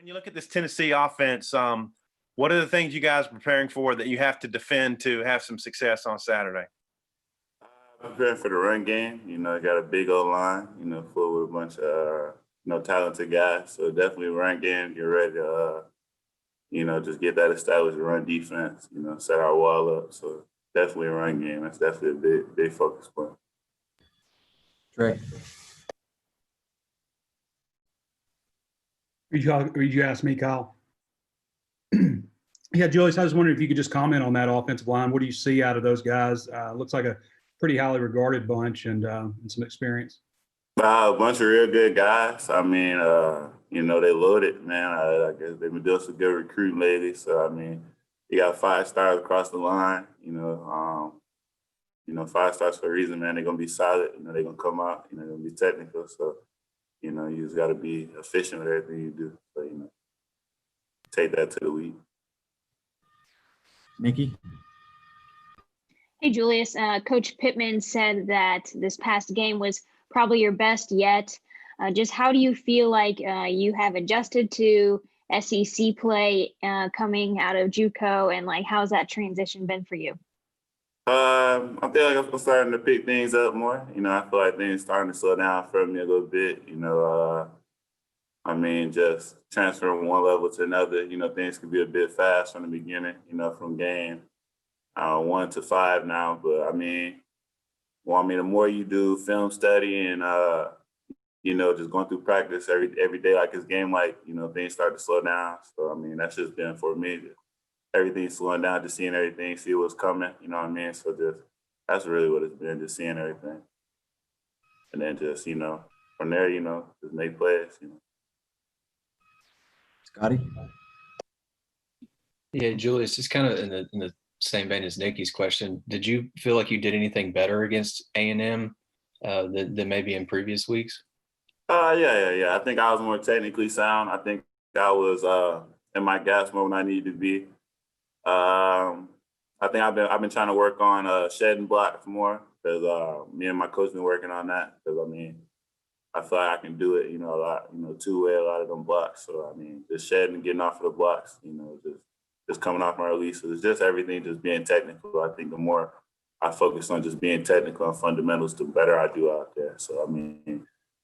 When you look at this Tennessee offense, what are the things you guys are preparing for that you have to defend to have some success on Saturday? Preparing for the run game. Got a big old line, full with a bunch of, talented guys. So definitely run game, get ready to, just get that established, run defense, set our wall up. So definitely a run game. That's definitely a big focus point. Trey. You asked me, Kyle? Yeah, Julius, I was wondering if you could just comment on that offensive line. What do you see out of those guys? Looks like a pretty highly regarded bunch and some experience. A bunch of real good guys. I mean, they loaded, man. I guess they've been doing some good recruiting lately. So, I mean, you got 5 stars across the line, 5 stars for a reason, man. They're going to be solid. They're going to come out, they're going to be technical. So, you just got to be efficient with everything you do. So, take that to the week. Nikki? Hey, Julius. Coach Pittman said that this past game was probably your best yet. Just how do you feel like you have adjusted to SEC play coming out of JUCO, and how's that transition been for you? I feel like I'm starting to pick things up more. I feel like things starting to slow down for me a little bit. Just transferring one level to another, things can be a bit fast from the beginning, from game 1 to 5 now. But the more you do film study and, just going through practice every day, like it's game, things start to slow down. So, that's just been for me. Everything's slowing down, just seeing everything, see what's coming, So that's really what it's been, just seeing everything. And then just, from there, just make plays, Scotty? Yeah, Julius, just kind of in the same vein as Nikki's question, did you feel like you did anything better against A&M than maybe in previous weeks? Yeah. I think I was more technically sound. I think I was in my gas mode when I needed to be. I think I've been trying to work on shedding blocks more because me and my coach been working on that because I feel like I can do it, a lot, two-way, a lot of them blocks. So just shedding and getting off of the blocks, just coming off my releases. It's just everything just being technical. I think the more I focus on just being technical and fundamentals, the better I do out there. So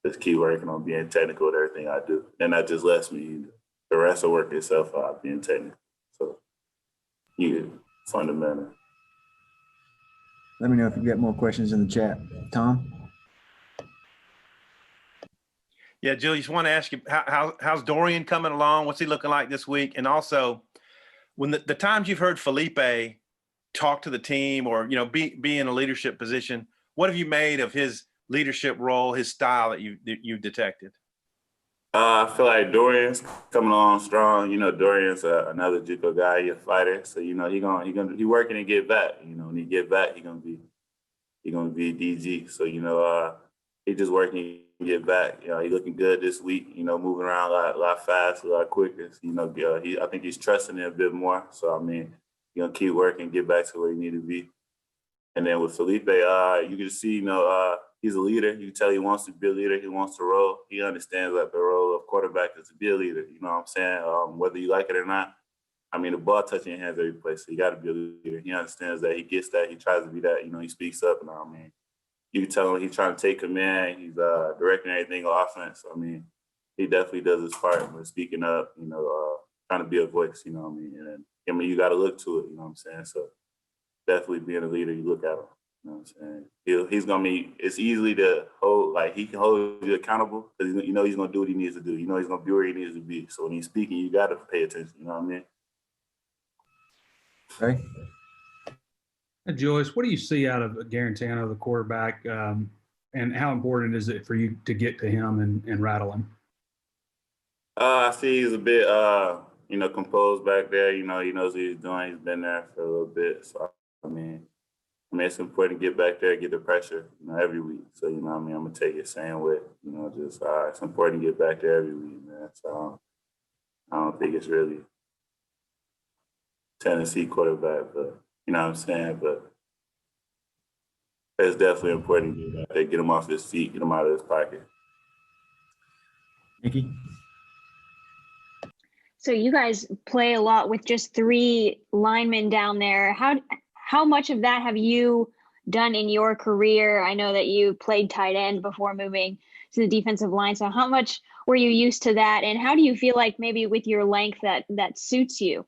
just keep working on being technical with everything I do, and that just lets me the rest of work itself out being technical. So fundamental. Let me know if you get more questions in the chat. Tom? Yeah, Julius, want to ask you, how's Dorian coming along? What's he looking like this week? And also, when the times you've heard Felipe talk to the team or, be in a leadership position, what have you made of his leadership role, his style that you've detected? I feel like Dorian's coming along strong. Dorian's another JUCO guy, he's a fighter. So, he working to get back. When he get back, he gonna be DG. So, he just working to get back. He looking good this week, moving around a lot faster, a lot quicker. So, I think he's trusting it a bit more. So, he gonna keep working, get back to where he need to be. And then with Felipe, you can see, he's a leader. You can tell he wants to be a leader. He wants to roll. He understands that the role of quarterback is to be a leader. You know what I'm saying? Whether you like it or not. The ball touching your hands every place. So you got to be a leader. He understands that. He gets that. He tries to be that. He speaks up. And you can tell him he's trying to take command. He's directing everything on offense. He definitely does his part with speaking up. Trying to be a voice. And you got to look to it. You know what I'm saying? So definitely being a leader, you look at him. You know what I'm saying? He's going to be, it's easily to hold, he can hold you accountable because he's going to do what he needs to do. He's going to be where he needs to be. So when he's speaking, you got to pay attention. You know what I mean? Right. Julius, what do you see out of Garantano, the quarterback, and how important is it for you to get to him and rattle him? I see he's a bit, composed back there. He knows what he's doing. He's been there for a little bit. So, it's important to get back there, get the pressure, every week. So, I'm going to take it same way. It's important to get back there every week, man. So, I don't think it's really Tennessee quarterback, but, you know what I'm saying? But it's definitely important to get back there, get him off his feet, get him out of his pocket. Nikki? So you guys play a lot with just 3 linemen down there. How much of that have you done in your career? I know that you played tight end before moving to the defensive line. So how much were you used to that? And how do you feel like maybe with your length that suits you?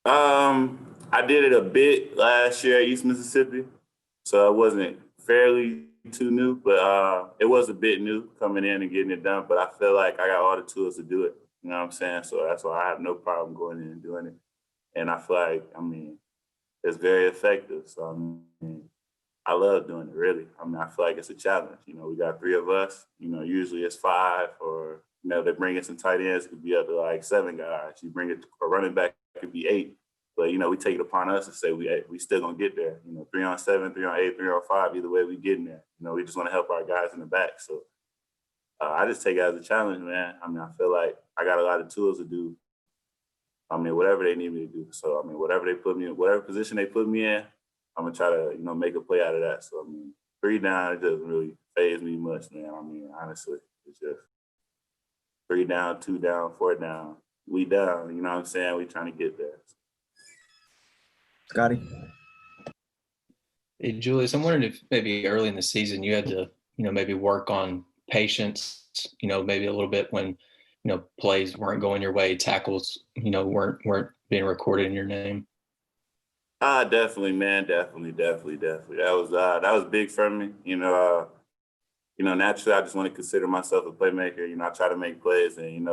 I did it a bit last year at East Mississippi, so it wasn't fairly too new, but it was a bit new coming in and getting it done. But I feel like I got all the tools to do it. You know what I'm saying? So that's why I have no problem going in and doing it. And I feel like, it's very effective. So I love doing it, really. I feel like it's a challenge. We got 3 of us. Usually it's 5, or they bring in some tight ends. It could be up to like 7 guys. You bring it a running back, it could be 8. But we take it upon us to say we still gonna get there. 3 on 7, 3 on 8, 3 on 5. Either way, we getting there. We just want to help our guys in the back. So I just take it as a challenge, man. I feel like I got a lot of tools to do. Whatever they need me to do. So whatever they put me in, whatever position they put me in, I'm gonna try to make a play out of that. So 3 down, it doesn't really faze me much, man. Honestly, it's just 3 down, 2 down, 4 down. We down. You know what I'm saying? We trying to get there. Scotty? Hey, Julius, I'm wondering if maybe early in the season you had to, maybe work on patience, maybe a little bit when, plays weren't going your way, tackles, weren't being recorded in your name. Definitely, man. Definitely. That was big for me. Naturally, I just want to consider myself a playmaker. I try to make plays, and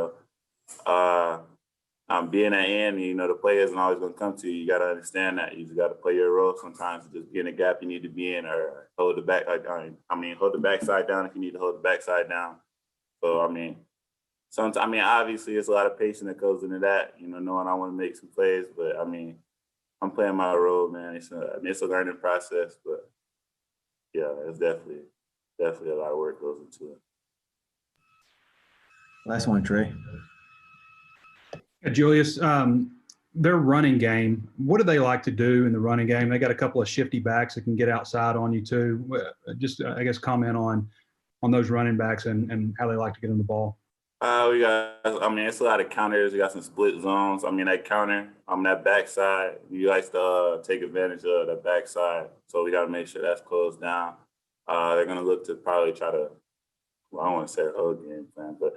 being at end, the play isn't always going to come to you. You got to understand that. You just got to play your role. Sometimes just be in a gap you need to be in, or hold the back. Hold the backside down if you need to hold the backside down. So sometimes, obviously, it's a lot of patience that goes into that. Knowing I want to make some plays, but I'm playing my role, man. It's a learning process, but yeah, it's definitely a lot of work goes into it. Last one, Trey. Julius, their running game, what do they like to do in the running game? They got a couple of shifty backs that can get outside on you too. Just, I guess, comment on those running backs and how they like to get on the ball. It's a lot of counters. We got some split zones. That counter, that backside, you like to take advantage of that backside. So we got to make sure that's closed down. They're going to look to probably try to, I don't want to say the whole game plan, but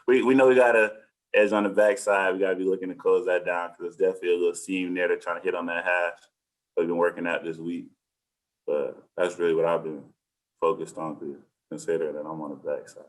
we know we got to edge on the backside. We got to be looking to close that down because there's definitely a little seam there. They're trying to hit on that hash. We've been working that this week. But that's really what I've been focused on, to consider that I'm on the backside.